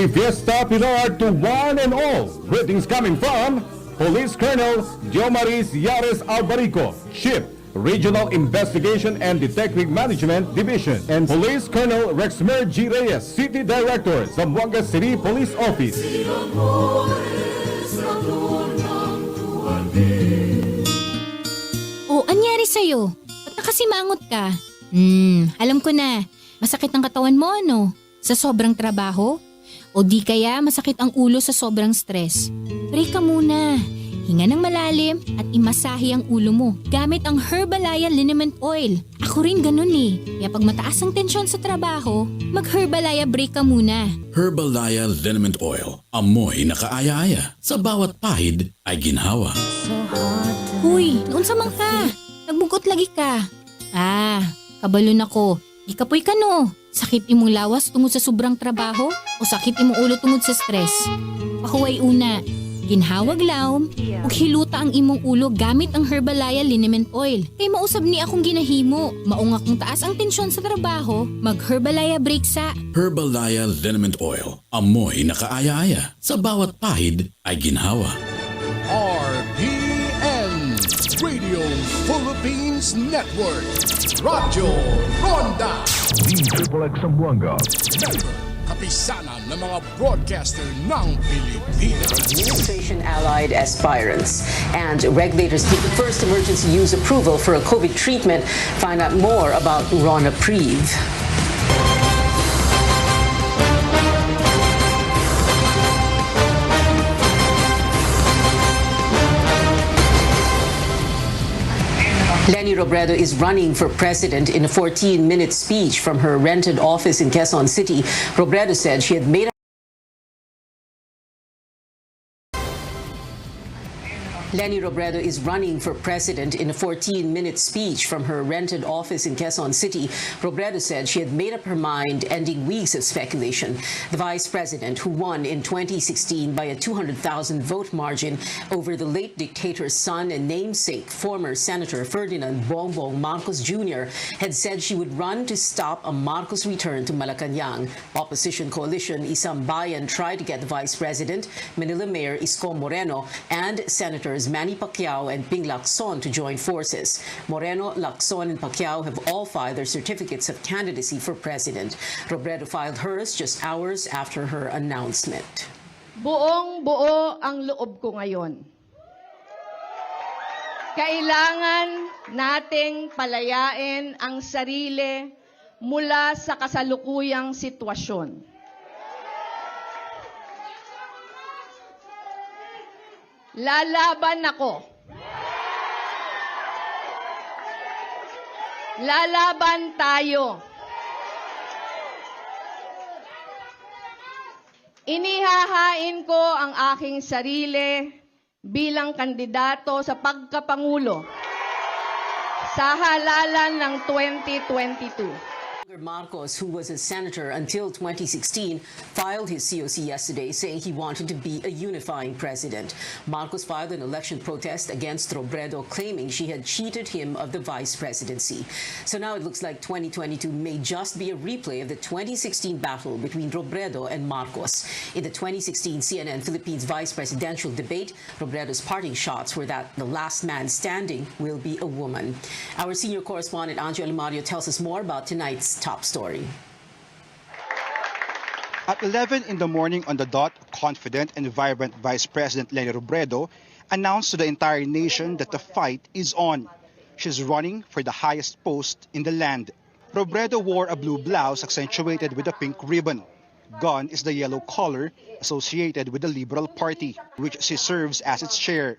Happy Fiesta Pilar to one and all. Greetings coming from Police Colonel Diomaris Yares Albarico, Chief, Regional Investigation and Detective Management Division, and Police Colonel Rexmer G. Reyes, City Director, Zamboanga City Police Office. Oh, anyari sa'yo? Ba't nakasimangot ka? Alam ko na. Masakit ang katawan mo, ano? Sa sobrang trabaho? O di kaya masakit ang ulo sa sobrang stress? Break ka muna. Hinga ng malalim at imasahe ang ulo mo gamit ang Herbalaya Liniment Oil. Ako rin ganun eh. Kaya pag mataas ang tensyon sa trabaho, mag-Herbalaya break ka muna. Herbalaya Liniment Oil. Amoy na kaaya-aya. Sa bawat pahid ay ginhawa. Huy, noon sa mangka. Nagbugot lagi ka. Kabalon ako. Ikapoy ka no. Sakit imong lawas tungod sa sobrang trabaho o sakit imong ulo tungod sa stress? Pahuway una. Ginhawag lawom ug hiluta ang imong ulo gamit ang Herbalaya Liniment Oil. Kay mausab ni akong ginahimo. Maong akong taas ang tensyon sa trabaho, mag-Herbalaya break sa Herbalaya Liniment Oil. Amoy na kaaya-aya. Sa bawat pahid ay ginhawa. RPN Radio Philippines Network. Radyo Ronda. DXXX Zamboanga. Member, kapisanan ng mga broadcaster ng Pilipinas. Administration-allied aspirants and regulators give the first emergency use approval for a COVID treatment. Find out more about Ronapreve. Leni Robredo is running for president in a 14-minute speech from her rented office in Quezon City. Robredo said she had made Leni Robredo is running for president in a 14-minute speech from her rented office in Quezon City. Robredo said she had made up her mind, ending weeks of speculation. The vice president, who won in 2016 by a 200,000 vote margin over the late dictator's son and namesake, former Senator Ferdinand Bongbong Marcos Jr., had said she would run to stop a Marcos return to Malacanang. Opposition coalition Isang Bayan tried to get the vice president, Manila Mayor Isko Moreno, and Senators Manny Pacquiao and Ping Lacson to join forces. Moreno, Lacson, and Pacquiao have all filed their certificates of candidacy for president. Robredo filed hers just hours after her announcement. Buong-buo ang loob ko ngayon. Kailangan nating palayain ang sarili mula sa kasalukuyang sitwasyon. Lalaban ako. Lalaban tayo. Inihahain ko ang aking sarili bilang kandidato sa pagkapangulo sa halalan ng 2022. Marcos, who was a senator until 2016, filed his COC yesterday saying he wanted to be a unifying president. Marcos filed an election protest against Robredo, claiming she had cheated him of the vice presidency. So now it looks like 2022 may just be a replay of the 2016 battle between Robredo and Marcos. In the 2016 CNN Philippines vice presidential debate, Robredo's parting shots were that the last man standing will be a woman. Our senior correspondent Anjo Alimario tells us more about tonight's top story. At 11 in the morning on the dot, confident and vibrant Vice President Leni Robredo announced to the entire nation that the fight is on. She's running for the highest post in the land. Robredo wore a blue blouse accentuated with a pink ribbon. Gone is the yellow color associated with the Liberal Party, which she serves as its chair.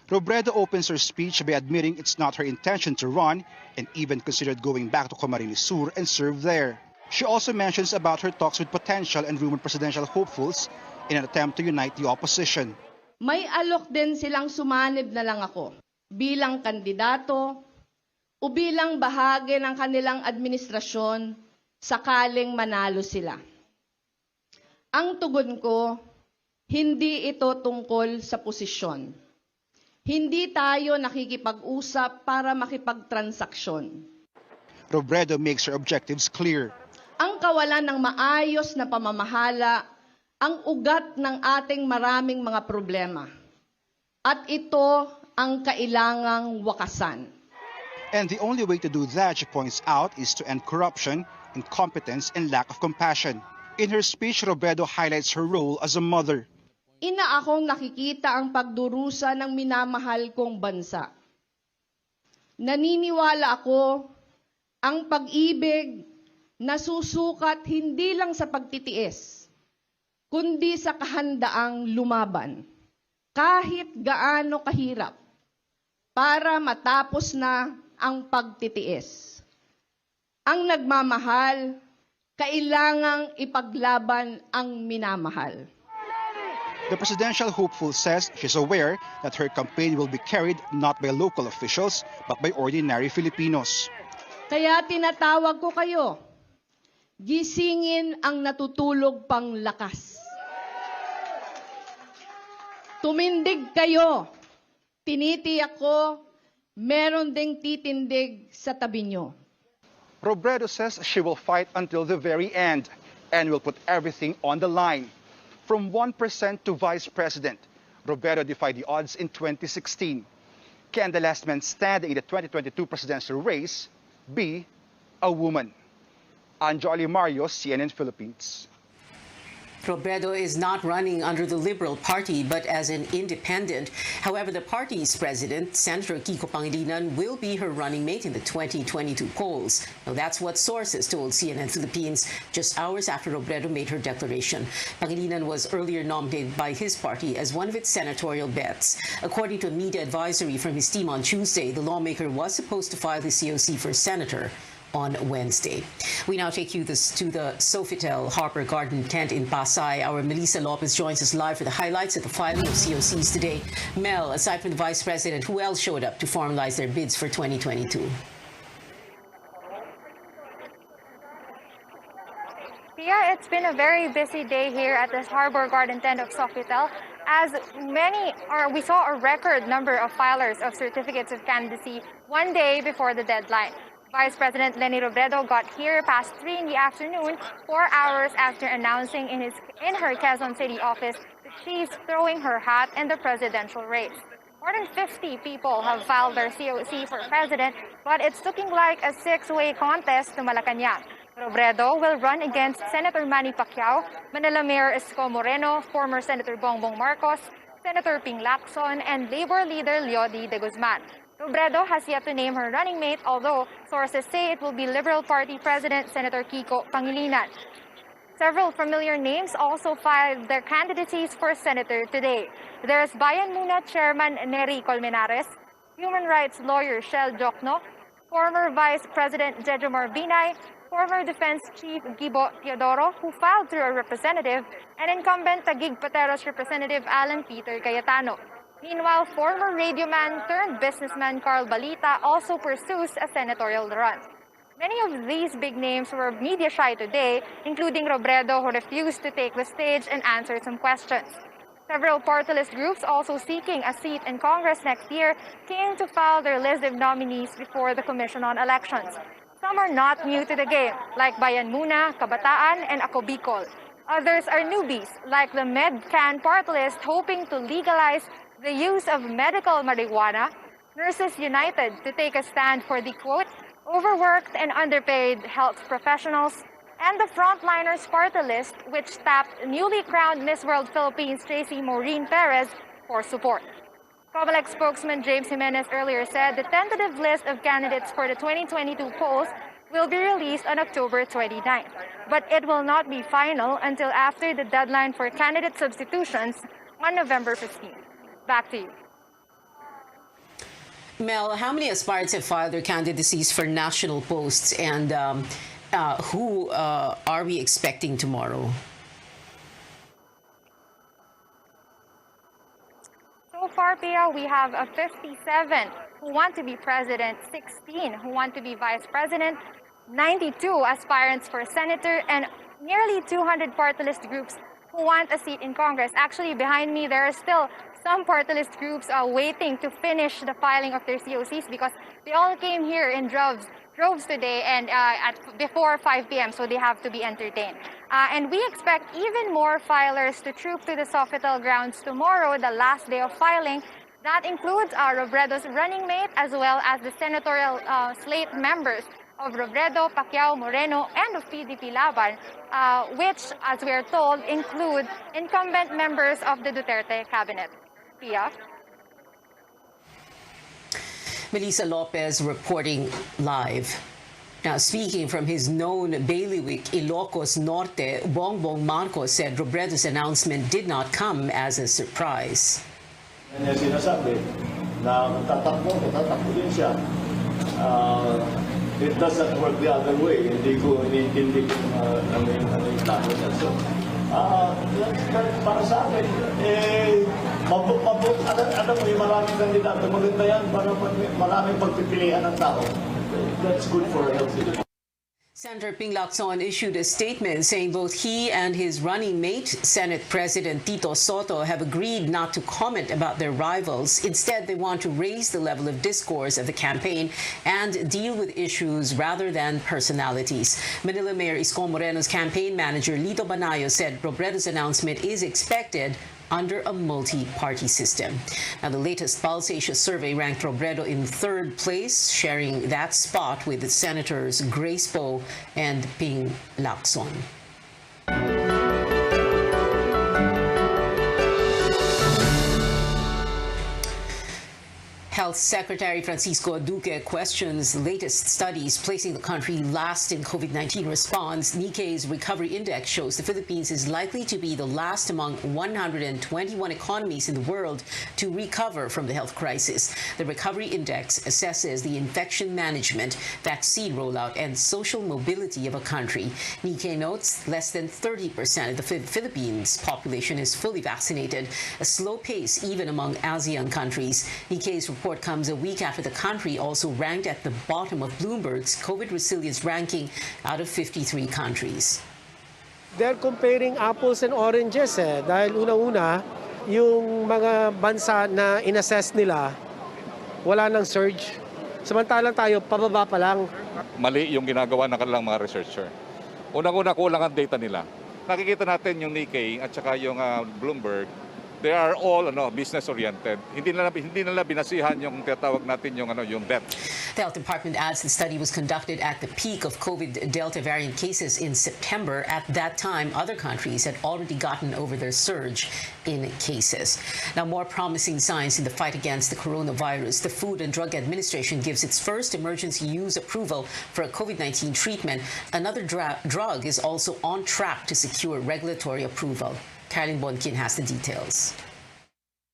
Robredo opens her speech by admitting it's not her intention to run and even considered going back to Camarines Sur and serve there. She also mentions about her talks with potential and rumored presidential hopefuls in an attempt to unite the opposition. May alok din silang sumanib na lang ako bilang kandidato o bilang bahagi ng kanilang administrasyon sakaling manalo sila. Ang tugon ko, hindi ito tungkol sa posisyon. Hindi tayo nakikipag-usap para makipagtransaksyon. Robredo makes her objectives clear. Ang kawalan ng maayos na pamamahala ang ugat ng ating maraming mga problema. At ito ang kailangang wakasan. And the only way to do that, she points out, is to end corruption, incompetence, and lack of compassion. In her speech, Robredo highlights her role as a mother. Ina akong nakikita ang pagdurusa ng minamahal kong bansa. Naniniwala ako ang pag-ibig na susukat hindi lang sa pagtitiis, kundi sa kahandaang lumaban, kahit gaano kahirap, para matapos na ang pagtitiis. Ang nagmamahal, kailangang ipaglaban ang minamahal. The presidential hopeful says she's aware that her campaign will be carried not by local officials, but by ordinary Filipinos. Kaya tinatawag ko kayo, gisingin ang natutulog pang lakas. Tumindig kayo, tinitiyak ko, meron ding titindig sa tabi nyo. Robredo says she will fight until the very end and will put everything on the line. From 1% to vice president, Robredo defied the odds in 2016. Can the last man standing in the 2022 presidential race be a woman? Anjali Mario, CNN Philippines. Robredo is not running under the Liberal Party, but as an independent. However, the party's president, Senator Kiko Pangilinan, will be her running mate in the 2022 polls. Now, that's what sources told CNN Philippines just hours after Robredo made her declaration. Pangilinan was earlier nominated by his party as one of its senatorial bets. According to a media advisory from his team on Tuesday, the lawmaker was supposed to file the COC for senator on Wednesday. We now take you to the Sofitel Harper Garden tent in Pasay. Our Melissa Lopez joins us live for the highlights of the filing of COCs today. Mel, aside from the Vice President, who else showed up to formalize their bids for 2022? Yeah, it's been a very busy day here at this Harbor Garden tent of Sofitel, as we saw a record number of filers of certificates of candidacy one day before the deadline. Vice President Leni Robredo got here past 3 in the afternoon, 4 hours after announcing in her Quezon City office that she's throwing her hat in the presidential race. More than 50 people have filed their COC for president, but it's looking like a 6-way contest to Malacanang. Robredo will run against Senator Manny Pacquiao, Manila Mayor Isko Moreno, former Senator Bongbong Marcos, Senator Ping Lacson, and Labor leader Leody de Guzman. Robredo has yet to name her running mate, although sources say it will be Liberal Party President Senator Kiko Pangilinan. Several familiar names also filed their candidacies for senator today. There's Bayan Muna Chairman Nery Colmenares, human rights lawyer Shel Jokno, former Vice President Jejomar Binay, former Defense Chief Gibo Teodoro, who filed through a representative, and incumbent Taguig Pateros Representative Alan Peter Cayetano. Meanwhile, former radio man turned businessman Carl Balita also pursues a senatorial run. Many of these big names were media shy today, including Robredo, who refused to take the stage and answer some questions. Several party list groups also seeking a seat in Congress next year came to file their list of nominees before the Commission on Elections. Some are not new to the game, like Bayan Muna, Kabataan, and Ako Bicol. Others are newbies, like the MedCan party list hoping to legalize the use of medical marijuana, Nurses United to take a stand for the, quote, overworked and underpaid health professionals, and the Frontliners party list, which tapped newly crowned Miss World Philippines Tracy Maureen Perez for support. COMELEC spokesman James Jimenez earlier said the tentative list of candidates for the 2022 polls will be released on October 29th, but it will not be final until after the deadline for candidate substitutions on November 15th. Back to you. Mel, how many aspirants have filed their candidacies for national posts, and who are we expecting tomorrow? So far, Pia, we have 57 who want to be president, 16 who want to be vice president, 92 aspirants for senator, and nearly 200 party list groups who want a seat in Congress. Actually, behind me, there are still some party list groups waiting to finish the filing of their COCs because they all came here in droves droves today and before 5 p.m., so they have to be entertained. And we expect even more filers to troop to the Sofitel grounds tomorrow, the last day of filing. That includes Robredo's running mate as well as the senatorial slate members of Robredo, Pacquiao, Moreno, and of PDP Laban, which, as we are told, include incumbent members of the Duterte cabinet. Pia? Melissa Lopez reporting live. Now, speaking from his known bailiwick, Ilocos Norte, Bongbong Marcos said Robredo's announcement did not come as a surprise. Yan yung sinasabi na tatakbo din siya. It doesn't work the other way. Hindi ko iniintindi kung ano yung plano niya. So, para sa akin, alam mo, maraming kandidato. Maganda yan para maraming pagpipilian ng tao. That's good for a healthy democracy. Senator Ping Lacson issued a statement saying both he and his running mate, Senate President Tito Soto, have agreed not to comment about their rivals. Instead, they want to raise the level of discourse of the campaign and deal with issues rather than personalities. Manila Mayor Isko Moreno's campaign manager, Lito Banayo, said Robredo's announcement is expected under a multi-party system. Now, the latest Pulse Asia survey ranked Robredo in third place, sharing that spot with Senators Grace Poe and Ping Lacson. Health Secretary Francisco Duque questions latest studies placing the country last in COVID-19 response. Nikkei's recovery index shows the Philippines is likely to be the last among 121 economies in the world to recover from the health crisis. The recovery index assesses the infection management, vaccine rollout, and social mobility of a country. Nikkei notes less than 30% of the Philippines population is fully vaccinated, a slow pace even among ASEAN countries. Nikkei's report comes a week after the country also ranked at the bottom of Bloomberg's COVID resilience ranking out of 53 countries. They're comparing apples and oranges dahil una-una, yung mga bansa na inassess nila, wala nang surge. Samantalang tayo, pababa pa lang. Mali yung ginagawa ng kanilang mga researcher. Unang-una, kulang ang data nila. Nakikita natin yung Nikkei at saka yung Bloomberg. They are all business-oriented. Hindi nila binasihan yung tinatawag natin yung debt. The Health Department adds the study was conducted at the peak of COVID Delta variant cases in September. At that time, other countries had already gotten over their surge in cases. Now, more promising signs in the fight against the coronavirus. The Food and Drug Administration gives its first emergency use approval for a COVID-19 treatment. Another drug is also on track to secure regulatory approval. Caroline Bonkin has the details.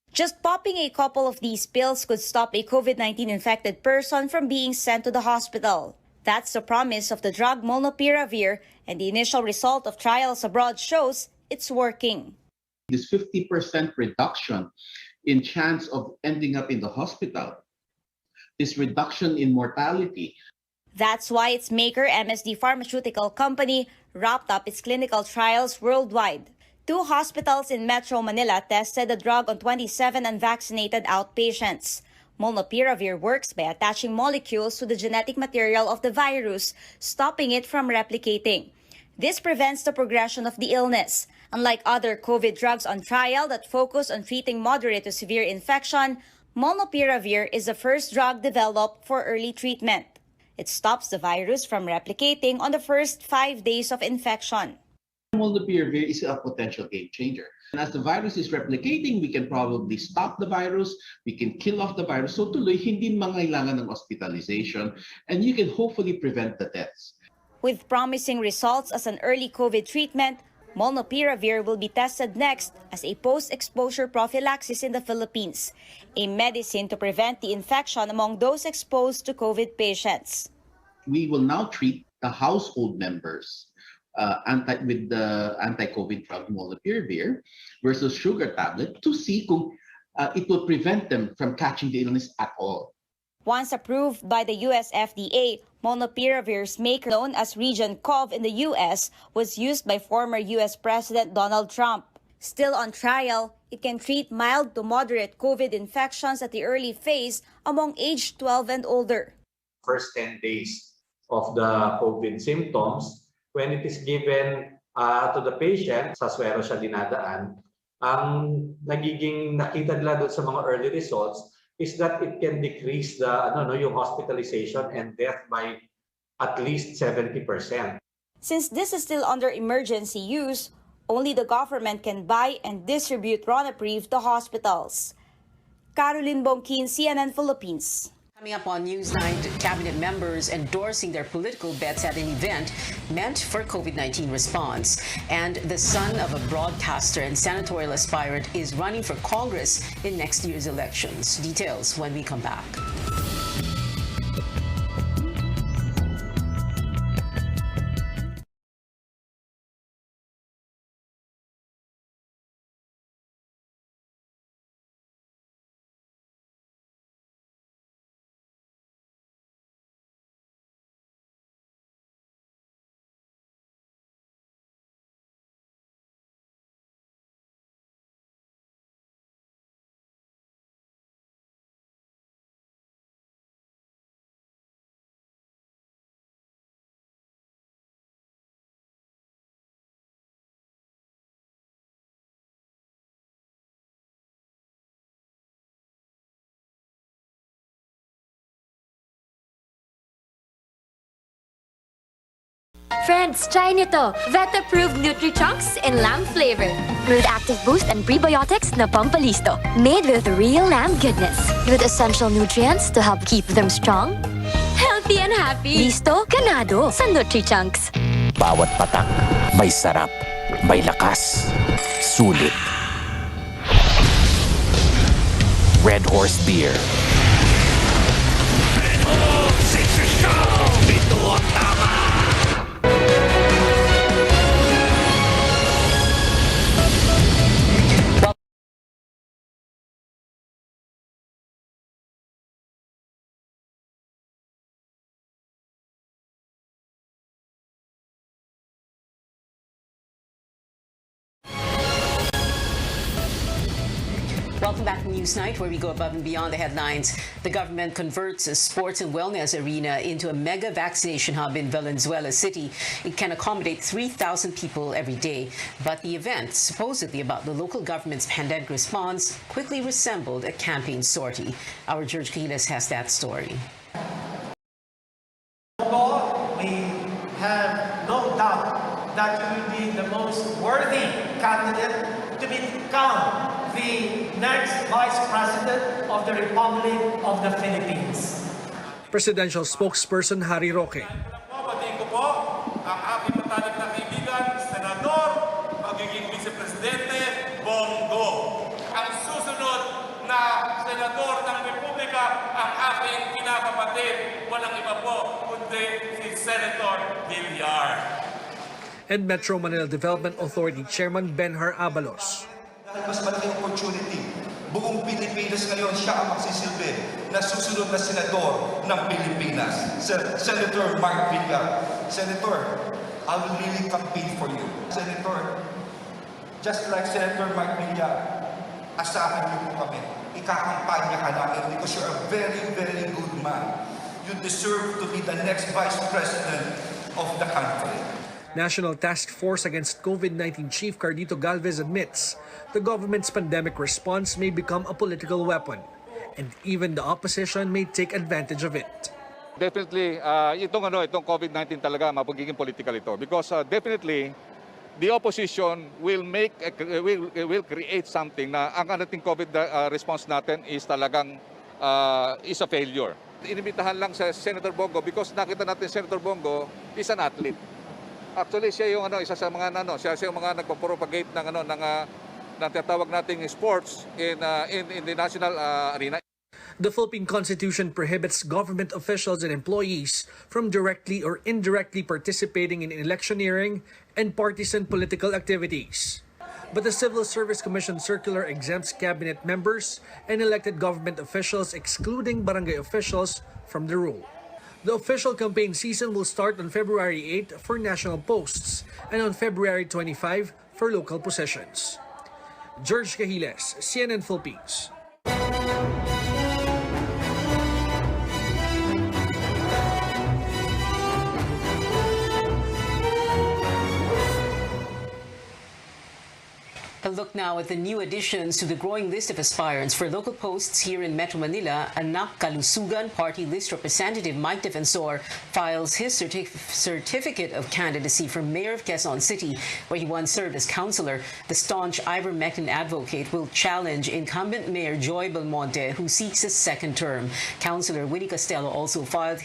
Just popping a couple of these pills could stop a COVID-19 infected person from being sent to the hospital. That's the promise of the drug molnupiravir, and the initial result of trials abroad shows it's working. This 50% reduction in chance of ending up in the hospital, this reduction in mortality. That's why its maker, MSD Pharmaceutical Company, wrapped up its clinical trials worldwide. 2 hospitals in Metro Manila tested the drug on 27 unvaccinated outpatients. Molnupiravir works by attaching molecules to the genetic material of the virus, stopping it from replicating. This prevents the progression of the illness. Unlike other COVID drugs on trial that focus on treating moderate to severe infection, molnupiravir is the first drug developed for early treatment. It stops the virus from replicating on the first 5 days of infection. Molnupiravir is a potential game changer. And as the virus is replicating, we can probably stop the virus, we can kill off the virus, so tuloy hindi mangailangan ng hospitalization, and you can hopefully prevent the deaths. With promising results as an early COVID treatment, molnupiravir will be tested next as a post-exposure prophylaxis in the Philippines, a medicine to prevent the infection among those exposed to COVID patients. We will now treat the household members with the anti-COVID drug molnupiravir versus sugar tablet to see kung it will prevent them from catching the illness at all. Once approved by the US FDA, molnupiravir's maker, known as Regencov in the US, was used by former US President Donald Trump. Still on trial, it can treat mild to moderate COVID infections at the early phase among age 12 and older. First 10 days of the COVID symptoms, when it is given to the patient, sa swero siya dinadaan, ang nagiging nakita nila doon sa mga early results is that it can decrease the yung hospitalization and death by at least 70%. Since this is still under emergency use, only the government can buy and distribute Ronapreve to hospitals. Caroline Bongkin, CNN Philippines. Coming up on Newsnight, cabinet members endorsing their political bets at an event meant for COVID-19 response. And the son of a broadcaster and senatorial aspirant is running for Congress in next year's elections. Details when we come back. Friends, try nito. Vet-approved Nutri-Chunks in lamb flavor. With active boost and prebiotics na pampalisto. Made with real lamb goodness. With essential nutrients to help keep them strong, healthy and happy. Listo, ganado sa Nutri-Chunks. Bawat patak, may sarap, may lakas, sulit. Red Horse Beer. Red Horse, it's a show! Ito ang tama! Welcome back to Newsnight, where we go above and beyond the headlines. The government converts a sports and wellness arena into a mega vaccination hub in Valenzuela City. It can accommodate 3,000 people every day. But the event, supposedly about the local government's pandemic response, quickly resembled a campaign sortie. Our George Cahiles has that story. We have no doubt that you will be the most worthy candidate to become the next Vice President of the Republic of the Philippines. Presidential spokesperson Harry Roque. Batiin ko po ang aking matalik na kaibigan, Senador, magiging Vice Presidente, Bongo. Ang susunod na Senador ng Republika, ang aking kinakapatid, walang iba po, kundi si Senator Villar. And Metro Manila Development Authority Chairman Benhar Abalos. Mas malaking opportunity. Buong Pilipinas ngayon siya ang magsisilbi na susunod na senador ng Pilipinas. Senator Mark Villar. Senator, I will really campaign for you. Senator, just like Senator Mark Villar, asahan niyo po kami. Ikakampanya ka namin because you're a very, very good man. You deserve to be the next Vice President of the country. National Task Force Against COVID-19 Chief Cardito Galvez admits the government's pandemic response may become a political weapon, and even the opposition may take advantage of it. Definitely, itong COVID-19 talaga mapagiging political ito because definitely the opposition will create something na ang ating COVID response natin is talagang is a failure. Inimbitahan lang sa Senator Bongo because nakita natin Senator Bongo is an athlete. Actually, siya yung isa sa mga siya yung mga nagpo-propagate ng ng tinatawag nating sports in the national arena. The Philippine Constitution prohibits government officials and employees from directly or indirectly participating in electioneering and partisan political activities. But the Civil Service Commission circular exempts cabinet members and elected government officials, excluding barangay officials, from the rule. The official campaign season will start on February 8 for national posts and on February 25 for local positions. George Cahiles, CNN Philippines. A look now at the new additions to the growing list of aspirants for local posts here in Metro Manila. Anak Kalusugan Party List Representative Mike Defensor files his certificate of candidacy for Mayor of Quezon City, where he once served as councilor. The staunch ivermectin advocate will challenge incumbent Mayor Joy Belmonte, who seeks a second term. Councilor Winnie Castelo also filed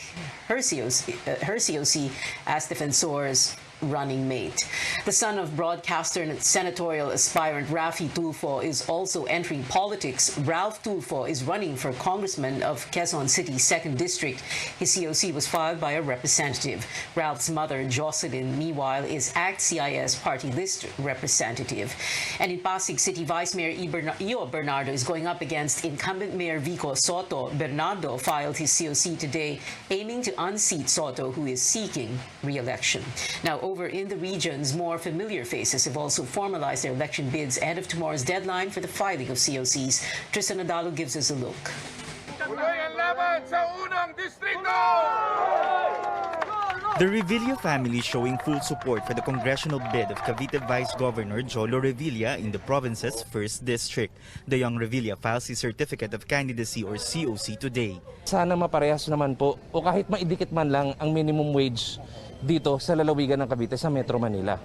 her COC as Defensor's running mate. The son of broadcaster and senatorial aspirant Rafi Tulfo is also entering politics. Ralph Tulfo is running for congressman of Quezon City 2nd District. His COC was filed by a representative. Ralph's mother, Jocelyn, meanwhile, is ACT-CIS party list representative. And in Pasig City, Vice Mayor Io Bernardo is going up against incumbent Mayor Vico Soto. Bernardo filed his COC today, aiming to unseat Soto, who is seeking re-election. Now, over in the regions, more familiar faces have also formalized their election bids ahead of tomorrow's deadline for the filing of COCs. Tristan Nadalo gives us a look. The Revilla family showing full support for the congressional bid of Cavite Vice Governor Jolo Revilla in the province's 1st District. The young Revilla files his Certificate of Candidacy or COC today. Sana maparehas naman po o kahit maidikit man lang ang minimum wage dito sa lalawigan ng Cavite sa Metro Manila.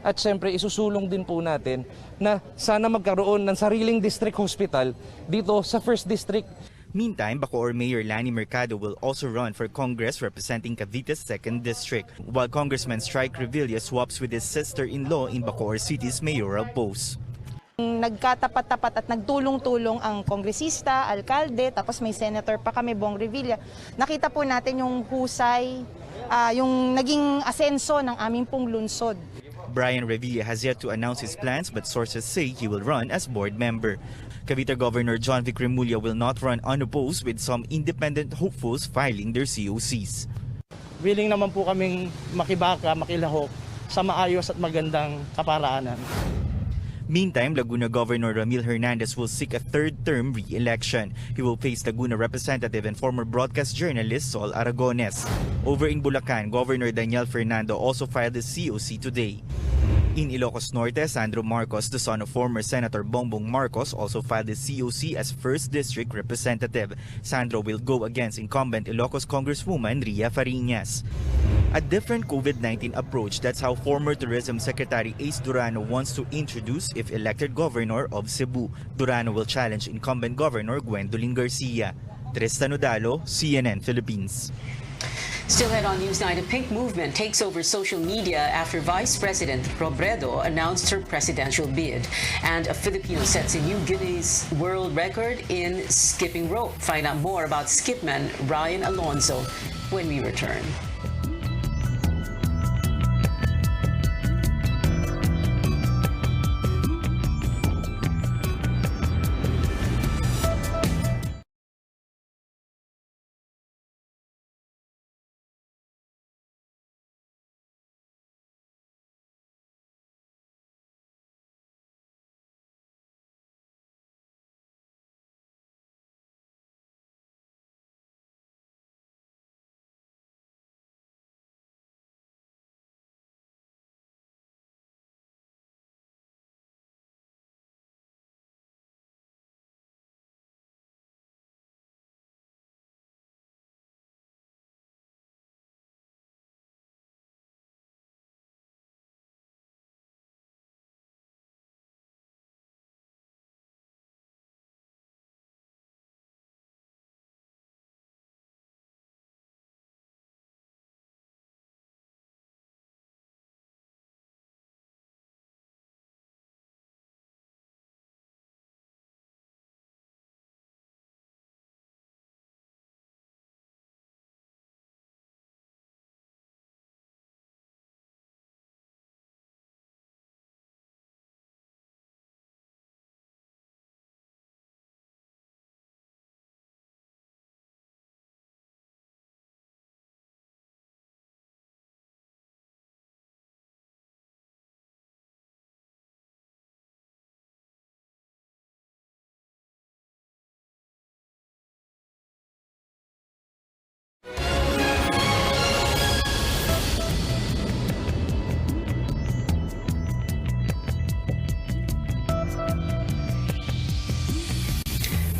At syempre isusulong din po natin na sana magkaroon ng sariling district hospital dito sa 1st District. Meantime, Bacoor Mayor Lani Mercado will also run for Congress representing Cavite's 2nd District, while Congressman Strike Revilla swaps with his sister-in-law in Bacoor City's mayoral post. Nagkatapat-tapat at nagtulong-tulong ang kongresista, alkalde, tapos may senator pa kami, Bong Revilla. Nakita po natin yung husay, yung naging asenso ng aming pong lungsod. Brian Revilla has yet to announce his plans, but sources say he will run as board member. Cavite Governor John Vic Remulla will not run unopposed, with some independent hopefuls filing their COCs. Willing naman po kaming makibaka, makilahok sa maayos at magandang kaparaanan. Meantime, Laguna Governor Ramil Hernandez will seek a third-term re-election. He will face Laguna Representative and former broadcast journalist Sol Aragones. Over in Bulacan, Governor Daniel Fernando also filed his COC today. In Ilocos Norte, Sandro Marcos, the son of former Senator Bongbong Marcos, also filed his COC as 1st District Representative. Sandro will go against incumbent Ilocos Congresswoman Ria Fariñas. A different COVID-19 approach, that's how former Tourism Secretary Ace Durano wants to introduce if elected governor of Cebu. Durano will challenge incumbent Governor Gwendolyn Garcia. Tristan Udalo, CNN Philippines. Still ahead on Newsnight, a pink movement takes over social media after Vice President Robredo announced her presidential bid. And a Filipino sets a new Guinness World Record in skipping rope. Find out more about skipman Ryan Alonzo when we return.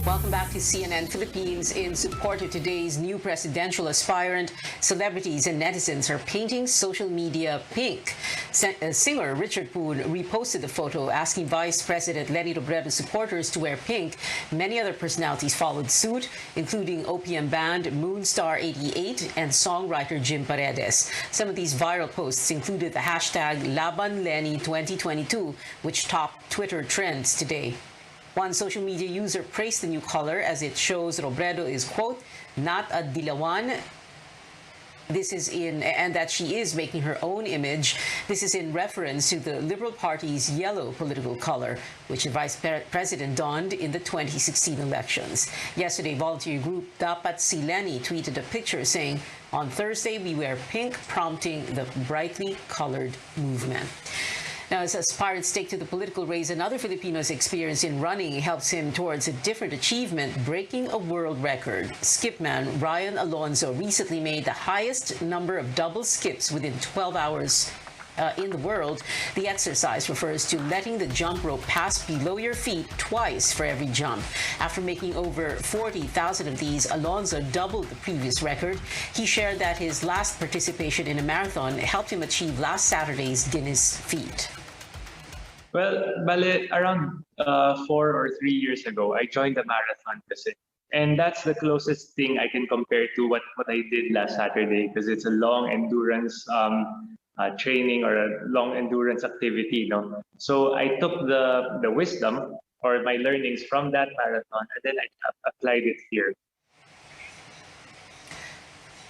Welcome back to CNN Philippines. In support of today's new presidential aspirant, celebrities and netizens are painting social media pink. Singer Richard Poon reposted the photo asking Vice President Leni Robredo supporters to wear pink. Many other personalities followed suit, including OPM band Moonstar 88 and songwriter Jim Paredes. Some of these viral posts included the hashtag LabanLeni 2022, which topped Twitter trends today. One social media user praised the new color as it shows Robredo is, quote, not a dilawan. And that she is making her own image. This is in reference to the Liberal Party's yellow political color, which the Vice President donned in the 2016 elections. Yesterday, volunteer group Dapat Si Leni tweeted a picture saying, on Thursday, we wear pink, prompting the brightly colored movement. Now, as aspirants take to the political race, another Filipino's experience in running helps him towards a different achievement, breaking a world record. Skipman Ryan Alonzo recently made the highest number of double skips within 12 hours in the world. The exercise refers to letting the jump rope pass below your feet twice for every jump. After making over 40,000 of these, Alonzo doubled the previous record. He shared that his last participation in a marathon helped him achieve last Saturday's Guinness feat. Well, bale, around 4 or 3 years ago, I joined the marathon kasi. And that's the closest thing I can compare to what I did last Saturday, because it's a long endurance training or a long endurance activity. No? So I took the wisdom or my learnings from that marathon and then I applied it here.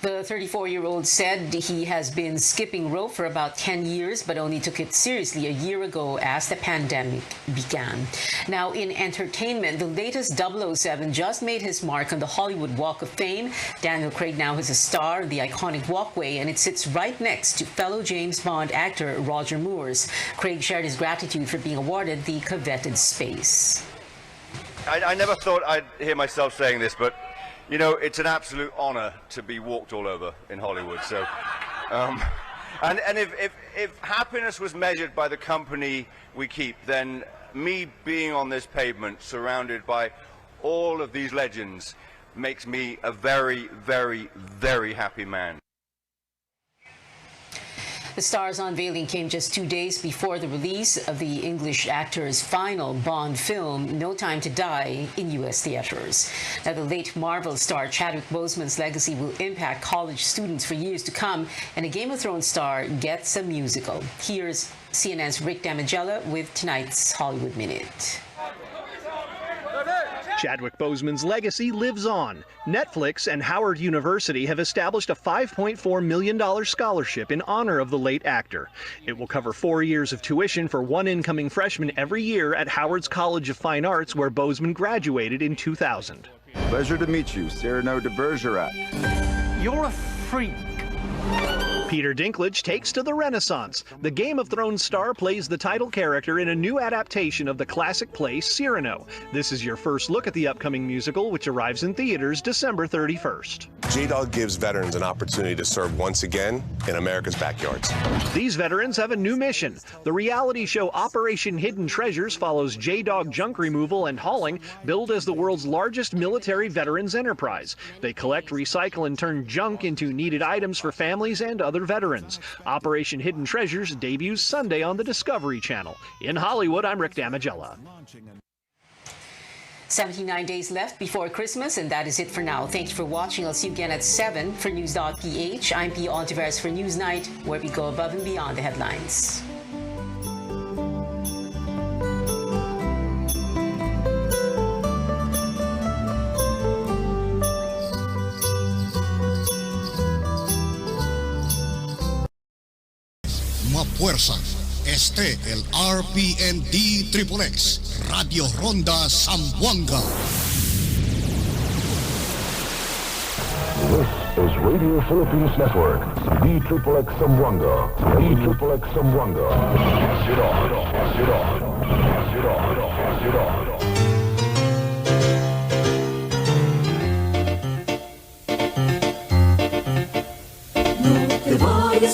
The 34-year-old said he has been skipping rope for about 10 years, but only took it seriously a year ago as the pandemic began. Now, in entertainment, the latest 007 just made his mark on the Hollywood Walk of Fame. Daniel Craig now is a star on the iconic walkway, and it sits right next to fellow James Bond actor Roger Moore's. Craig shared his gratitude for being awarded the coveted space. I never thought I'd hear myself saying this, but you know, it's an absolute honor to be walked all over in Hollywood. So, and if happiness was measured by the company we keep, then me being on this pavement, surrounded by all of these legends, makes me a very, very, very happy man. The star's unveiling came just 2 days before the release of the English actor's final Bond film, No Time to Die, in U.S. theaters. Now, the late Marvel star Chadwick Boseman's legacy will impact college students for years to come, and a Game of Thrones star gets a musical. Here's CNN's Rick Damigella with tonight's Hollywood Minute. Chadwick Boseman's legacy lives on. Netflix and Howard University have established a $5.4 million scholarship in honor of the late actor. It will cover 4 years of tuition for one incoming freshman every year at Howard's College of Fine Arts, where Boseman graduated in 2000. Pleasure to meet you, Cyrano de Bergerac. You're a freak. Peter Dinklage takes to the Renaissance. The Game of Thrones star plays the title character in a new adaptation of the classic play Cyrano. This is your first look at the upcoming musical, which arrives in theaters December 31st. J-Dog gives veterans an opportunity to serve once again in America's backyards. These veterans have a new mission. The reality show Operation Hidden Treasures follows J-Dog junk removal and hauling, billed as the world's largest military veterans enterprise. They collect, recycle, and turn junk into needed items for families and other veterans. Operation Hidden Treasures debuts Sunday on the Discovery Channel. In Hollywood, I'm Rick Damigella. 79 days left before Christmas, and that is it for now. Thanks for watching. I'll see you again at 7 for News.ph. I'm P. Ontiveros for Newsnight, where we go above and beyond the headlines. Mapuersa. Este el RPND XXX, Radio Ronda Zamboanga. This is Radio Philippines Network, DXXX Zamboanga, DXXX Zamboanga. Pass it on, pass it on, pass it on, pass it on.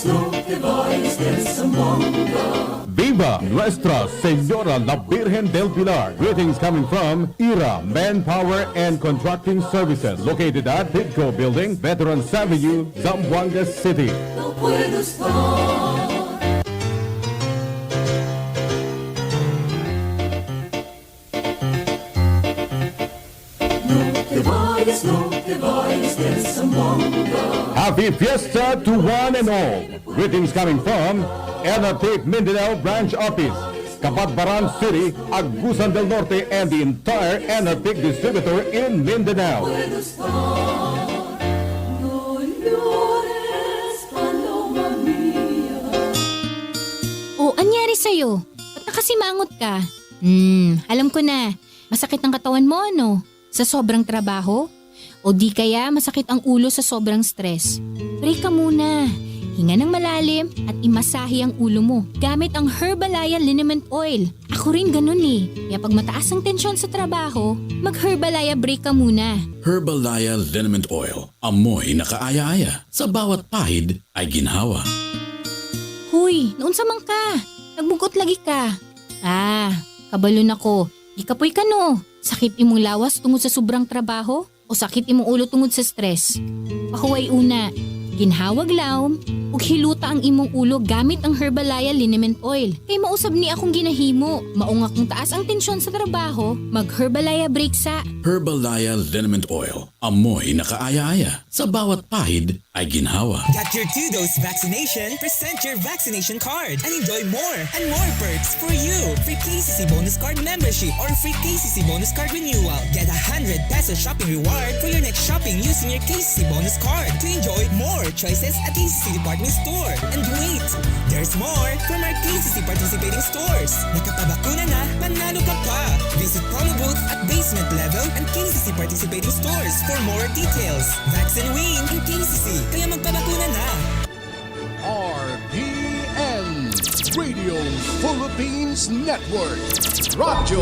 No te vayas del Zamboanga. ¡Viva nuestras Señora La Virgen del Pilar. Greetings coming from IRA Manpower and Contracting Services, located at Bidco Building, Veterans Avenue, Zamboanga City. Happy Fiesta to one and all. Greetings coming from Enatic Mindanao Branch Office, Cabadbaran City, Agusan del Norte, and the entire Enatic distributor in Mindanao. O, anyari sa'yo? Ba't nakasimangot ka? Alam ko na. Masakit ang katawan mo, ano? Sa sobrang trabaho? O di kaya masakit ang ulo sa sobrang stress? Break ka muna. Hinga ng malalim at imasahe ang ulo mo gamit ang Herbalaya Liniment Oil. Ako rin ganun eh. Kaya pag mataas ang tensyon sa trabaho, mag-Herbalaya break ka muna. Herbalaya Liniment Oil. Amoy na kaaya-aya. Sa bawat pahid ay ginhawa. Huy, naunsa ka? Nagbugot lagi ka. Kabalon ako. Ikapoy ka no. Sakit imong lawas tungod sa sobrang trabaho? O sakit imong ulo tungod sa stress? Pahuway una. Ginhawag lawom ug hiluta ang imong ulo gamit ang Herbalaya Liniment Oil. Kay mausab ni akong ginahimo. Maong akong taas ang tensyon sa trabaho, mag-Herbalaya break sa Herbalaya Liniment Oil. Amoy na kaaya-aya. Sa bawat pahid ay ginhawa. Got your 2-dose vaccination? Present your vaccination card and enjoy more and more perks for you. Free KCC bonus card membership or free KCC bonus card renewal. Get 100 peso shopping reward for your next shopping using your KCC bonus card to enjoy more choices at KCC department store. And wait, there's more from our KCC participating stores. Nakapabakuna na, panalo ka pa. Visit promo booth at basement level and KCC participating stores for more details. Vaccine win in KCC. Kaya magpabakuna na. RPN Radio Philippines Network. Radyo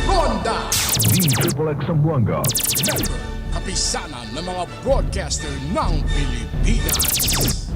Ronda. D-Triple-X Zamboanga. Kapisanan ng mga broadcaster ng Pilipinas.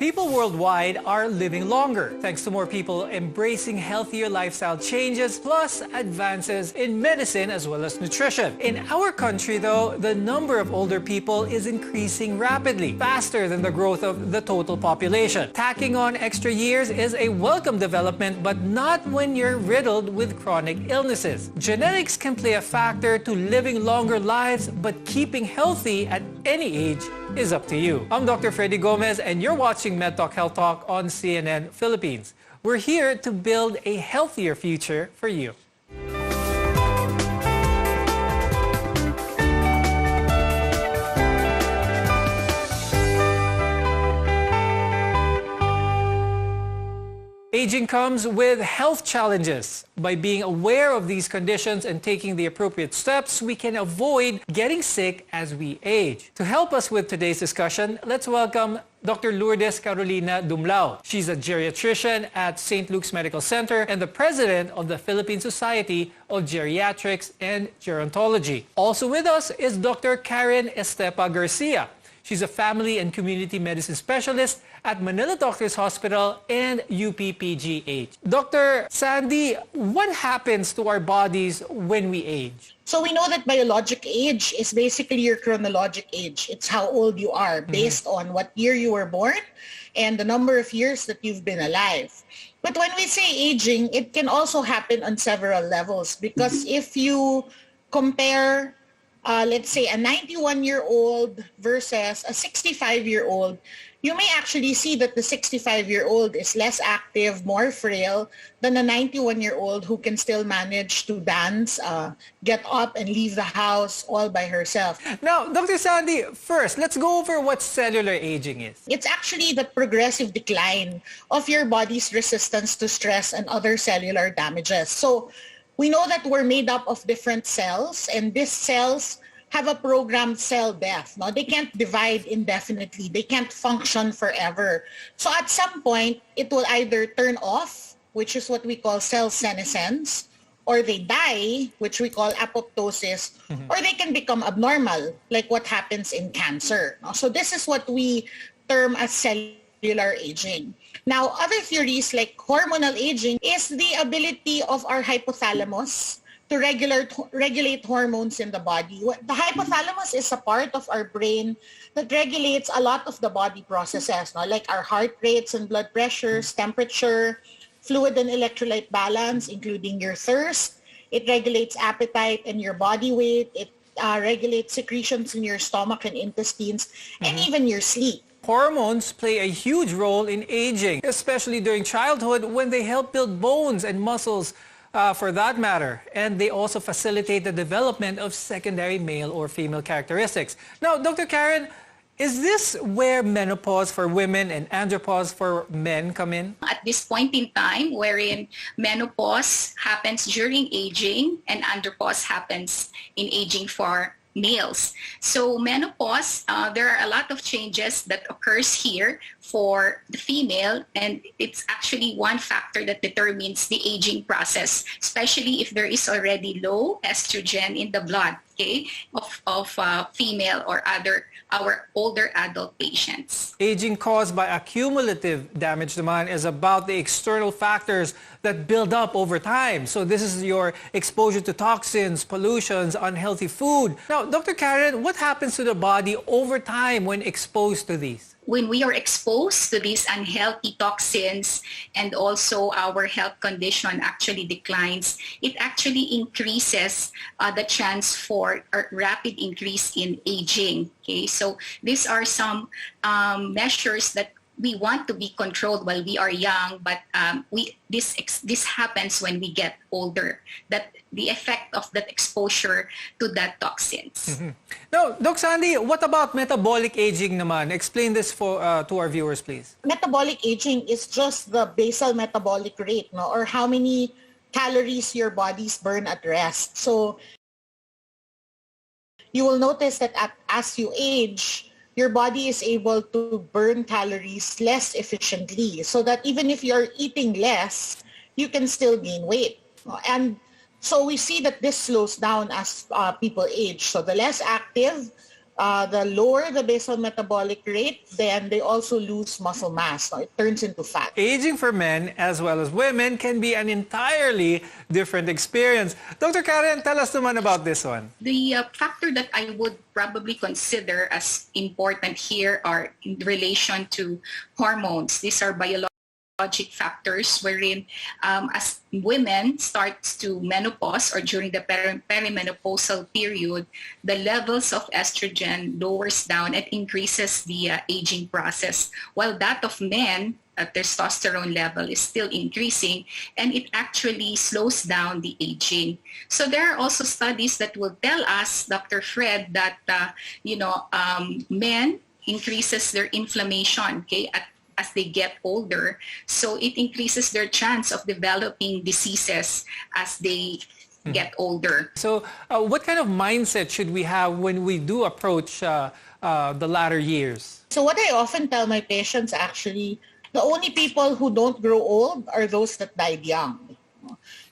People worldwide are living longer thanks to more people embracing healthier lifestyle changes plus advances in medicine as well as nutrition. In our country, though, the number of older people is increasing rapidly, faster than the growth of the total population. Tacking on extra years is a welcome development, but not when you're riddled with chronic illnesses. Genetics can play a factor to living longer lives, but keeping healthy at any age is up to you. I'm Dr. Freddy Gomez, and you're watching MedTalk Health Talk on CNN Philippines. We're here to build a healthier future for you. Aging comes with health challenges. By being aware of these conditions and taking the appropriate steps, we can avoid getting sick as we age. To help us with today's discussion, let's welcome Dr. Lourdes Carolina Dumlao. She's a geriatrician at St. Luke's Medical Center and the president of the Philippine Society of Geriatrics and Gerontology. Also with us is Dr. Karen Estepa Garcia. She's a family and community medicine specialist at Manila Doctors Hospital and UPPGH. Dr. Sandy, what happens to our bodies when we age? So we know that biologic age is basically your chronologic age. It's how old you are based on what year you were born and the number of years that you've been alive. But when we say aging, it can also happen on several levels because if you compare let's say a 91-year-old versus a 65-year-old, you may actually see that the 65-year-old is less active, more frail than a 91-year-old who can still manage to dance, get up and leave the house all by herself. Now, Dr. Sandy, first, let's go over what cellular aging is. It's actually the progressive decline of your body's resistance to stress and other cellular damages. So we know that we're made up of different cells, and these cells have a programmed cell death. No? They can't divide indefinitely. They can't function forever. So at some point, it will either turn off, which is what we call cell senescence, or they die, which we call apoptosis, or they can become abnormal, like what happens in cancer. No? So this is what we term as cellular aging. Now, other theories like hormonal aging is the ability of our hypothalamus to regulate hormones in the body. The hypothalamus is a part of our brain that regulates a lot of the body processes, no? Like our heart rates and blood pressures, temperature, fluid and electrolyte balance, including your thirst. It regulates appetite and your body weight. It regulates secretions in your stomach and intestines, and even your sleep. Hormones play a huge role in aging, especially during childhood when they help build bones and muscles for that matter. And they also facilitate the development of secondary male or female characteristics. Now, Dr. Karen, is this where menopause for women and andropause for men come in? At this point in time, wherein menopause happens during aging and andropause happens in aging for males. So menopause, there are a lot of changes that occurs here for the female, and it's actually one factor that determines the aging process, especially if there is already low estrogen in the blood, okay, of female or our older adult patients. Aging caused by accumulative damage naman is about the external factors that build up over time. So this is your exposure to toxins, pollutions, unhealthy food. Now, Dr. Karen, what happens to the body over time when exposed to these? When we are exposed to these unhealthy toxins and also our health condition actually declines, it actually increases the chance for a rapid increase in aging. Okay, so these are some measures that we want to be controlled while we are young, but this happens when we get older. That the effect of that exposure to that toxins. Now, Doc Sandy, what about metabolic aging naman? Explain this for to our viewers, please. Metabolic aging is just the basal metabolic rate, no, or how many calories your bodies burn at rest. So you will notice that as you age, your body is able to burn calories less efficiently, so that even if you're eating less, you can still gain weight. And so we see that this slows down as people age. So the less active, the lower the basal metabolic rate, then they also lose muscle mass. So it turns into fat. Aging for men as well as women can be an entirely different experience. Dr. Karen, tell us naman about this one. The factor that I would probably consider as important here are in relation to hormones. These are biological factors wherein as women starts to menopause or during the perimenopausal period, the levels of estrogen lowers down and increases the aging process, while that of men, testosterone level is still increasing, and it actually slows down the aging. So there are also studies that will tell us, Dr. Fred, that men increases their inflammation, okay, as they get older. So it increases their chance of developing diseases as they get older. So what kind of mindset should we have when we do approach the latter years? So what I often tell my patients, actually, the only people who don't grow old are those that died young.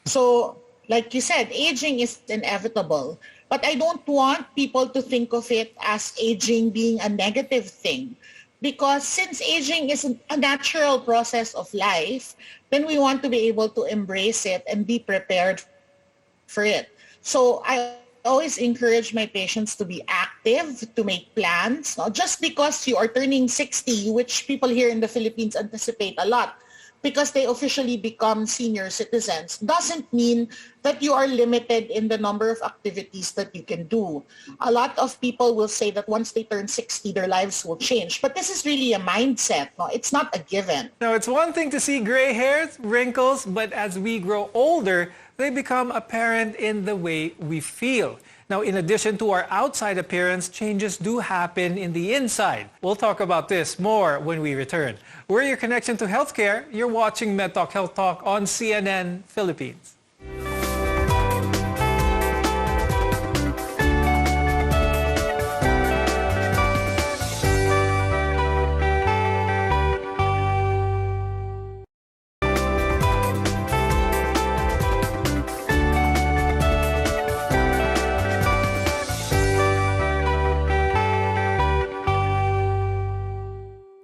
So like you said, aging is inevitable. But I don't want people to think of it as aging being a negative thing. Because since aging is a natural process of life, then we want to be able to embrace it and be prepared for it. So I always encourage my patients to be active, to make plans. Not just because you are turning 60, which people here in the Philippines anticipate a lot, because they officially become senior citizens, doesn't mean that you are limited in the number of activities that you can do. A lot of people will say that once they turn 60, their lives will change. But this is really a mindset. No? It's not a given. Now, it's one thing to see gray hairs, wrinkles, but as we grow older, they become apparent in the way we feel. Now, in addition to our outside appearance, changes do happen in the inside. We'll talk about this more when we return. We're your connection to healthcare. You're watching MedTalk Health Talk on CNN Philippines.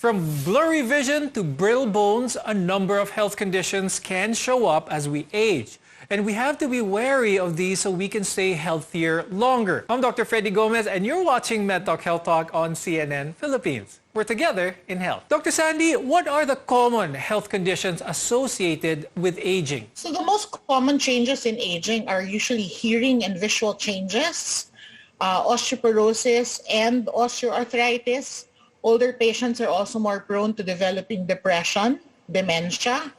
From blurry vision to brittle bones, a number of health conditions can show up as we age. And we have to be wary of these so we can stay healthier longer. I'm Dr. Freddy Gomez, and you're watching MedTalk Health Talk on CNN Philippines. We're together in health. Dr. Sandy, what are the common health conditions associated with aging? So the most common changes in aging are usually hearing and visual changes, osteoporosis and osteoarthritis. Older patients are also more prone to developing depression, dementia.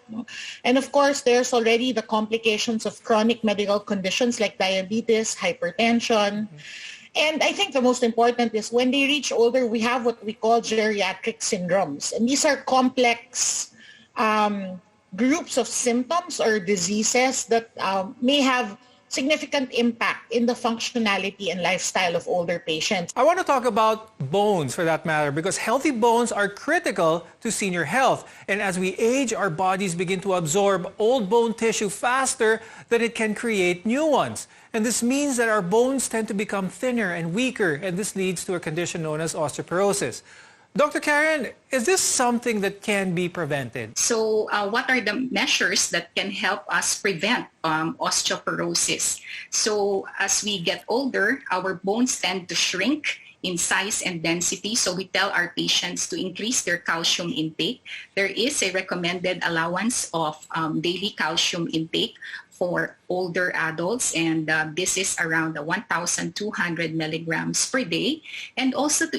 And of course, there's already the complications of chronic medical conditions like diabetes, hypertension. And I think the most important is when they reach older, we have what we call geriatric syndromes. And these are complex groups of symptoms or diseases that may have significant impact in the functionality and lifestyle of older patients. I want to talk about bones for that matter, because healthy bones are critical to senior health. And as we age, our bodies begin to absorb old bone tissue faster than it can create new ones. And this means that our bones tend to become thinner and weaker, and this leads to a condition known as osteoporosis. Dr. Karen, is this something that can be prevented? So what are the measures that can help us prevent osteoporosis? So as we get older, our bones tend to shrink in size and density. So we tell our patients to increase their calcium intake. There is a recommended allowance of daily calcium intake for older adults, and this is around 1,200 milligrams per day. And also to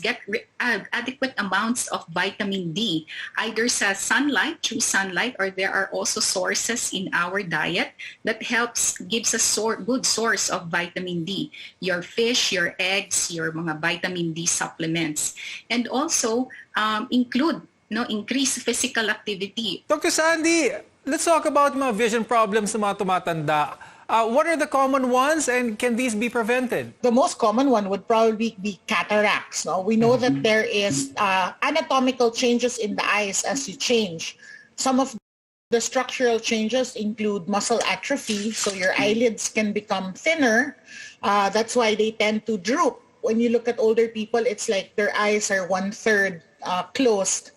get adequate amounts of vitamin D, either sa sunlight, through sunlight, or there are also sources in our diet that gives a good source of vitamin D. Your fish, your eggs, your mga vitamin D supplements. And also increase physical activity. Dr. Sandy, let's talk about mga vision problems sa mga tumatanda. What are the common ones, and can these be prevented? The most common one would probably be cataracts. No? We know that there is anatomical changes in the eyes as you change. Some of the structural changes include muscle atrophy, so your eyelids can become thinner. That's why they tend to droop. When you look at older people, it's like their eyes are 1/3 closed.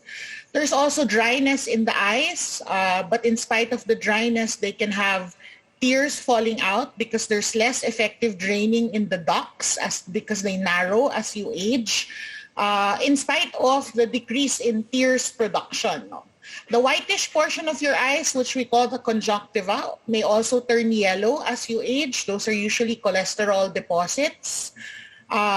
There's also dryness in the eyes, but in spite of the dryness, they can have tears falling out because there's less effective draining in the ducts because they narrow as you age, in spite of the decrease in tears production. No? The whitish portion of your eyes, which we call the conjunctiva, may also turn yellow as you age. Those are usually cholesterol deposits.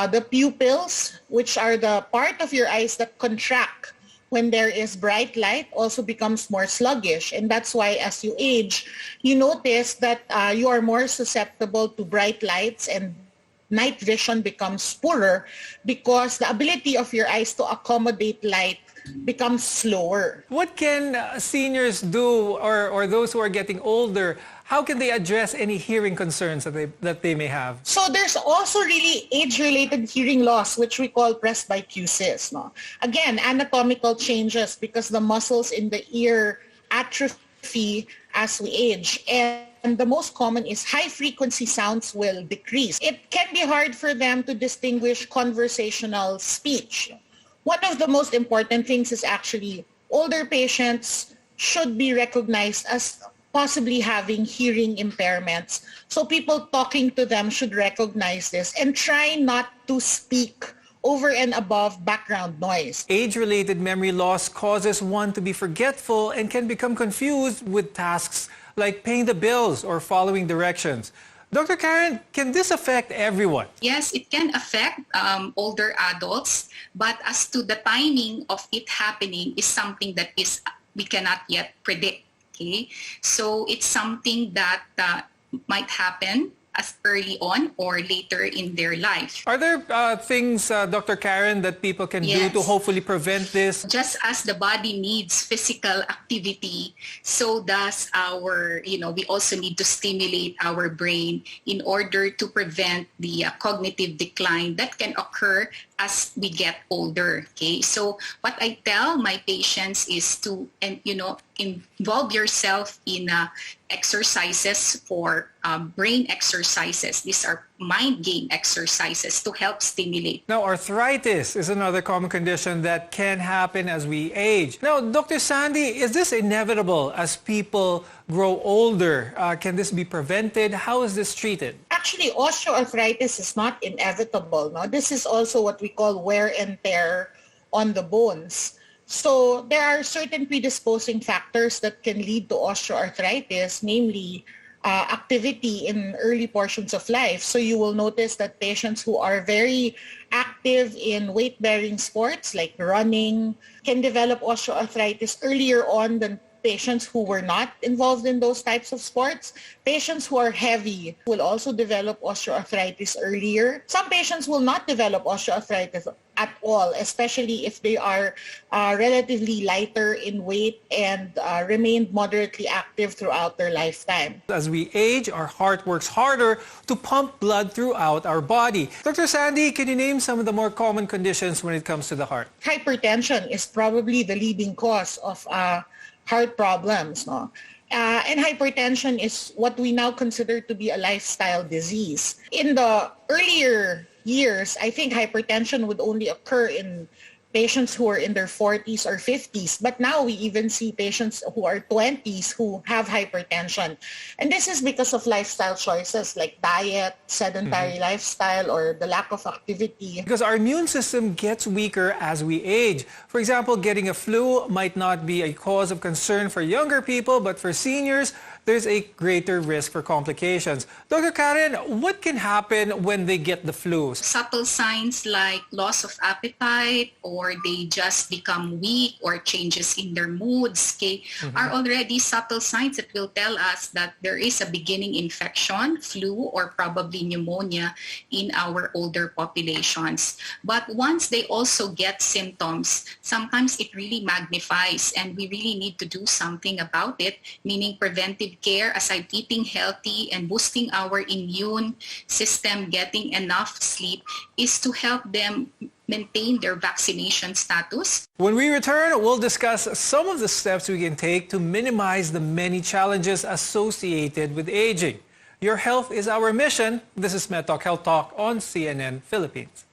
The pupils, which are the part of your eyes that contract when there is bright light, also becomes more sluggish. And that's why as you age, you notice that you are more susceptible to bright lights, and night vision becomes poorer because the ability of your eyes to accommodate light becomes slower. What can seniors do, or those who are getting older? How can they address any hearing concerns that they may have? So there's also really age-related hearing loss, which we call presbycusis. No? Again, anatomical changes because the muscles in the ear atrophy as we age. And the most common is high-frequency sounds will decrease. It can be hard for them to distinguish conversational speech. One of the most important things is actually older patients should be recognized as possibly having hearing impairments. So people talking to them should recognize this and try not to speak over and above background noise. Age-related memory loss causes one to be forgetful and can become confused with tasks like paying the bills or following directions. Dr. Karen, can this affect everyone? Yes, it can affect older adults, but as to the timing of it happening is something that we cannot yet predict. Okay, so it's something that might happen as early on or later in their life. Are there things, Dr. Karen, that people can do to hopefully prevent this? Just as the body needs physical activity, so does our, we also need to stimulate our brain in order to prevent the cognitive decline that can occur as we get older. Okay, so what I tell my patients is to, involve yourself in exercises for brain exercises. These are mind game exercises to help stimulate. Now, arthritis is another common condition that can happen as we age. Now, Dr. Sandy, is this inevitable as people grow older? Can this be prevented? How is this treated? Actually, osteoarthritis is not inevitable. No? This is also what we call wear and tear on the bones. So there are certain predisposing factors that can lead to osteoarthritis, namely activity in early portions of life. So you will notice that patients who are very active in weight-bearing sports like running can develop osteoarthritis earlier on than patients who were not involved in those types of sports. Patients who are heavy will also develop osteoarthritis earlier. Some patients will not develop osteoarthritis at all, especially if they are relatively lighter in weight and remained moderately active throughout their lifetime. As we age, our heart works harder to pump blood throughout our body. Dr. Sandy, can you name some of the more common conditions when it comes to the heart? Hypertension is probably the leading cause of heart problems. No? And hypertension is what we now consider to be a lifestyle disease. In the earlier years, I think hypertension would only occur in patients who are in their 40s or 50s. But now we even see patients who are 20s who have hypertension. And this is because of lifestyle choices like diet, sedentary lifestyle, or the lack of activity. Because our immune system gets weaker as we age. For example, getting a flu might not be a cause of concern for younger people, but for seniors, there's a greater risk for complications. Dr. Karen, what can happen when they get the flu? Subtle signs like loss of appetite, or they just become weak, or changes in their moods, are already subtle signs that will tell us that there is a beginning infection, flu, or probably pneumonia in our older populations. But once they also get symptoms, sometimes it really magnifies, and we really need to do something about it, meaning preventive care aside eating healthy and boosting our immune system, getting enough sleep, is to help them maintain their vaccination status. When we return, we'll discuss some of the steps we can take to minimize the many challenges associated with aging. Your health is our mission. This is MedTalk Health Talk on CNN Philippines.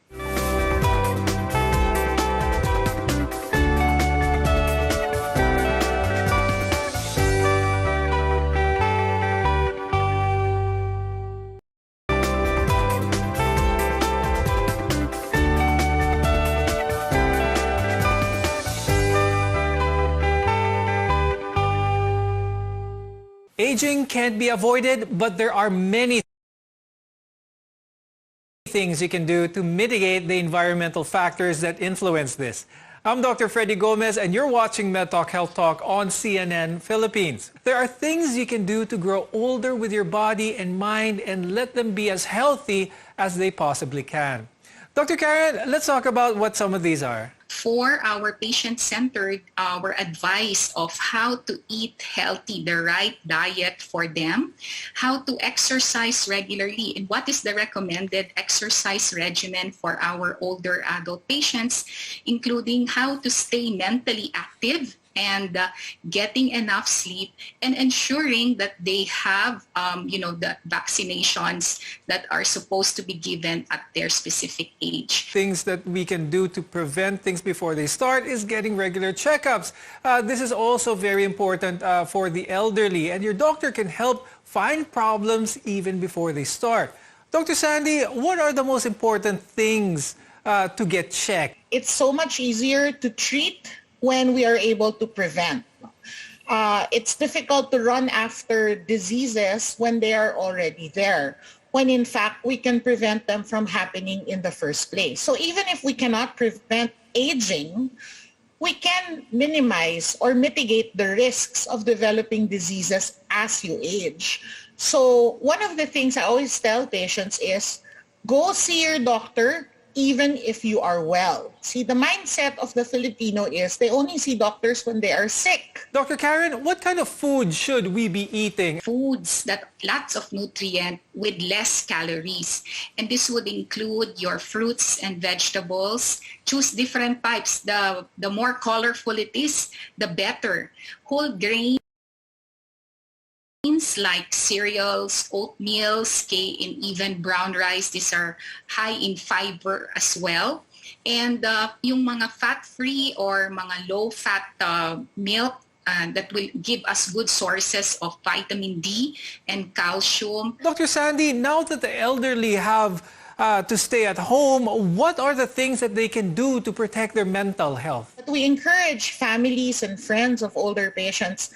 Aging can't be avoided, but there are many things you can do to mitigate the environmental factors that influence this. I'm Dr. Freddy Gomez, and you're watching MedTalk Health Talk on CNN Philippines. There are things you can do to grow older with your body and mind and let them be as healthy as they possibly can. Dr. Karen, let's talk about what some of these are. For our patient-centered, our advice of how to eat healthy, the right diet for them, how to exercise regularly, and what is the recommended exercise regimen for our older adult patients, including how to stay mentally active and getting enough sleep, and ensuring that they have, the vaccinations that are supposed to be given at their specific age. Things that we can do to prevent things before they start is getting regular checkups. This is also very important for the elderly, and your doctor can help find problems even before they start. Dr. Sandy, what are the most important things to get checked? It's so much easier to treat when we are able to prevent. It's difficult to run after diseases when they are already there, when in fact we can prevent them from happening in the first place. So even if we cannot prevent aging, we can minimize or mitigate the risks of developing diseases as you age. So one of the things I always tell patients is go see your doctor even if you are well. See, the mindset of the Filipino is they only see doctors when they are sick. Dr. Karen, what kind of food should we be eating? Foods that lots of nutrient with less calories. And this would include your fruits and vegetables. Choose different types. The more colorful it is, the better. Whole grains like cereals, oatmeals, and even brown rice, these are high in fiber as well. And yung mga fat-free or mga low-fat milk that will give us good sources of vitamin D and calcium. Dr. Sandy, now that the elderly have to stay at home, what are the things that they can do to protect their mental health? We encourage families and friends of older patients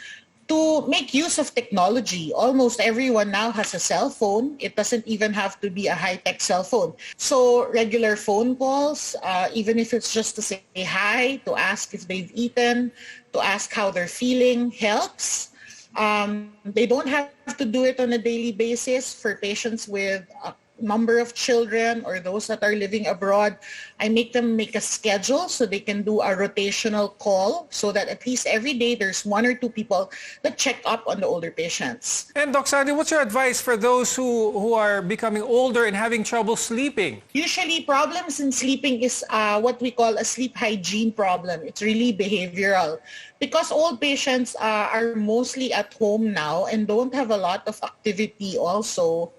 to make use of technology. Almost everyone now has a cell phone. It doesn't even have to be a high-tech cell phone. So regular phone calls, even if it's just to say hi, to ask if they've eaten, to ask how they're feeling, helps. They don't have to do it on a daily basis. For patients with a number of children or those that are living abroad, I make them make a schedule so they can do a rotational call so that at least every day there's 1 or 2 people that check up on the older patients. And Dr. Sandy, what's your advice for those who are becoming older and having trouble sleeping? Usually problems in sleeping is what we call a sleep hygiene problem. It's really behavioral. Because old patients are mostly at home now and don't have a lot of activity also,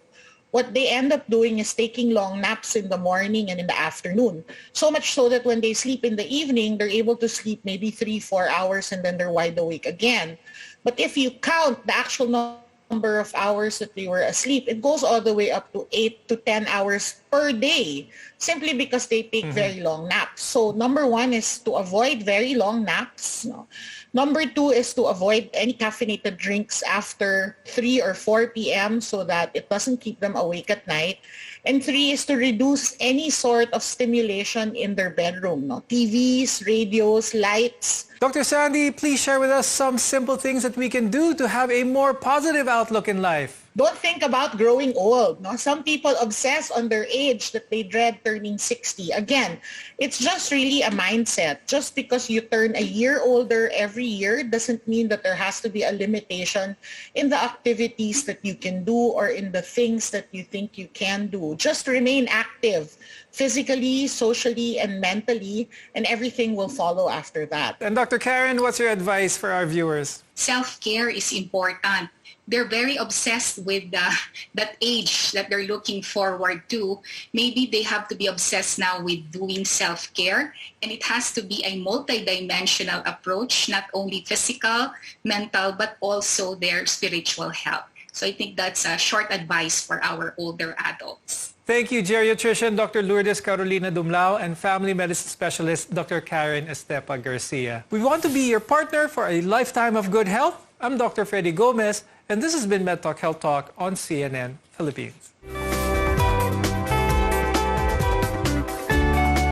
what they end up doing is taking long naps in the morning and in the afternoon. So much so that when they sleep in the evening, they're able to sleep maybe 3-4 hours and then they're wide awake again. But if you count the actual number of hours that they were asleep, it goes all the way up to 8 to 10 hours per day, simply because they take very long naps. So number 1 is to avoid very long naps. Number 2 is to avoid any caffeinated drinks after 3 or 4 p.m. so that it doesn't keep them awake at night. And 3 is to reduce any sort of stimulation in their bedroom. TVs, radios, lights. Dr. Sandy, please share with us some simple things that we can do to have a more positive outlook in life. Don't think about growing old. Some people obsess on their age that they dread turning 60. Again, it's just really a mindset. Just because you turn a year older every year doesn't mean that there has to be a limitation in the activities that you can do or in the things that you think you can do. Just remain active physically, socially, and mentally, and everything will follow after that. And Dr. Karen, what's your advice for our viewers? Self-care is important. They're very obsessed with that age that they're looking forward to. Maybe they have to be obsessed now with doing self-care, and it has to be a multidimensional approach, not only physical, mental, but also their spiritual health. So I think that's a short advice for our older adults. Thank you, geriatrician Dr. Lourdes Carolina Dumlao and family medicine specialist Dr. Karen Estepa Garcia. We want to be your partner for a lifetime of good health. I'm Dr. Freddy Gomez, and this has been MedTalk Health Talk on CNN Philippines.